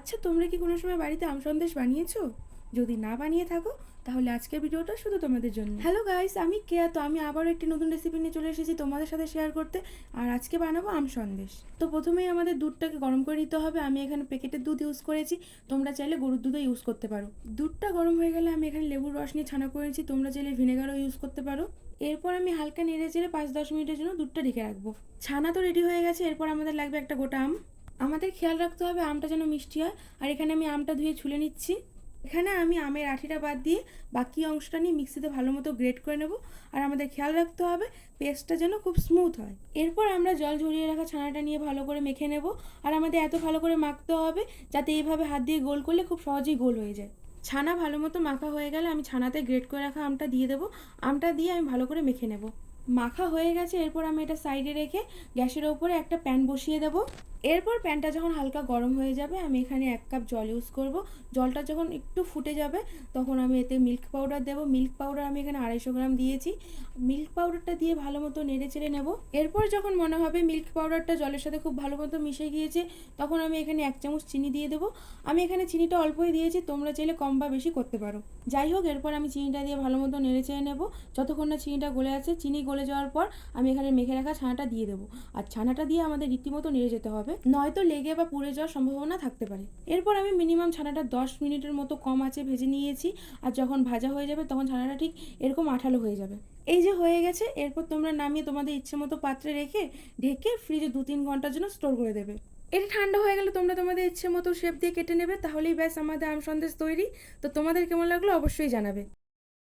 আচ্ছা, তোমরা কি কোনো সময় বাড়িতে আম সন্দেশ বানিয়েছো? যদি না বানিয়ে থাকো তাহলে আজকের ভিডিওটা শুধু তোমাদের জন্য। হ্যালো গাইস, আমি কেয়া। তো আমি আবারও একটি নতুন রেসিপি নিয়ে চলে এসেছি তোমাদের সাথে শেয়ার করতে। আর আজকে বানাবো আম সন্দেশ। তো প্রথমেই আমাদের দুধটাকে গরম করে নিতে হবে। আমি এখানে প্যাকেটের দুধ ইউজ করেছি, তোমরা চাইলে গরুর দুধও ইউজ করতে পারো। দুধটা গরম হয়ে গেলে আমি এখানে লেবুর রস নিয়ে ছানা করেছি, তোমরা চাইলে ভিনেগারও ইউজ করতে পারো। এরপর আমি হালকা নেড়ে চেড়ে 5-10 মিনিটের জন্য দুধটা ঢেকে রাখবো। ছানা তো রেডি হয়ে গেছে, এরপর আমাদের লাগবে একটা গোটা আম। আমাদের খেয়াল রাখতে হবে আমটা যেন মিষ্টি হয়। আর এখানে আমি আমটা ধুয়ে ছুলে নিচ্ছি। এখানে আমি আমের আঠিটা বাদ দিয়ে বাকি অংশটা নিয়ে মিক্সিতে ভালো মতো গ্রেট করে নেব। আর আমাদের খেয়াল রাখতে হবে পেস্টটা যেন খুব স্মুথ হয়। এরপর আমরা জল ঝরিয়ে রাখা ছানাটা নিয়ে ভালো করে মেখে নেব। আর আমাদের এত ভালো করে মাখতে হবে যাতে এইভাবে হাত দিয়ে গোল করলে খুব সহজেই গোল হয়ে যায়। ছানা ভালো মতো মাখা হয়ে গেলে আমি ছানাতে গ্রেট করে রাখা আমটা দিয়ে দেবো। আমটা দিয়ে আমি ভালো করে মেখে নেব। মাখা হয়ে গেছে, এরপর আমি এটা সাইডে রেখে গ্যাসের ওপরে একটা প্যান বসিয়ে দেবো। এরপর প্যানটা যখন হালকা গরম হয়ে যাবে আমি এখানে 1 কাপ জল ইউজ করব। জলটা যখন একটু ফুটে যাবে তখন আমি এতে মিল্ক পাউডার দেবো। মিল্ক পাউডার আমি এখানে 250 গ্রাম দিয়েছি। মিল্ক পাউডারটা দিয়ে ভালো মতো নেড়ে চেড়ে নেব। এরপর যখন মনে হবে মিল্ক পাউডারটা জলের সাথে খুব ভালো মতো মিশে গিয়েছে তখন আমি এখানে 1 চামচ চিনি দিয়ে দেবো। আমি এখানে চিনিটা অল্পই দিয়েছি, তোমরা চাইলে কম বা বেশি করতে পারো। যাই হোক, এরপর আমি চিনিটা দিয়ে ভালো মতো নেড়ে চেড়ে নেব যতক্ষণ না চিনিটা গলে আছে। চিনি গলে যাওয়ার পর আমি এখানে মেখে রাখা ছানাটা দিয়ে দেবো। আর ছানাটা দিয়ে আমাদের রীতিমতো নেড়ে যেতে হবে, নয়তো লেগে বা পুড়ে যাওয়ার সম্ভাবনা থাকতে পারে। এরপর আমি মিনিমাম ছানাটা 10 মিনিটের মতো কম আঁচে ভেজে নিয়েছি। আর যখন ভাজা হয়ে যাবে তখন ছানাটা ঠিক এরকম আঠালো হয়ে যাবে। এই যে হয়ে গেছে, এরপর তোমরা নামিয়ে তোমাদের ইচ্ছে মতো পাত্রে রেখে ঢেকে ফ্রিজে 2-3 ঘন্টার জন্য স্টোর করে দেবে। এটা ঠান্ডা হয়ে গেলে তোমরা তোমাদের ইচ্ছে মতো শেপ দিয়ে কেটে নেবে, তাহলেই ব্যাস আমাদের আম সন্দেশ তৈরি। তো তোমাদের কেমন লাগলো অবশ্যই জানাবে।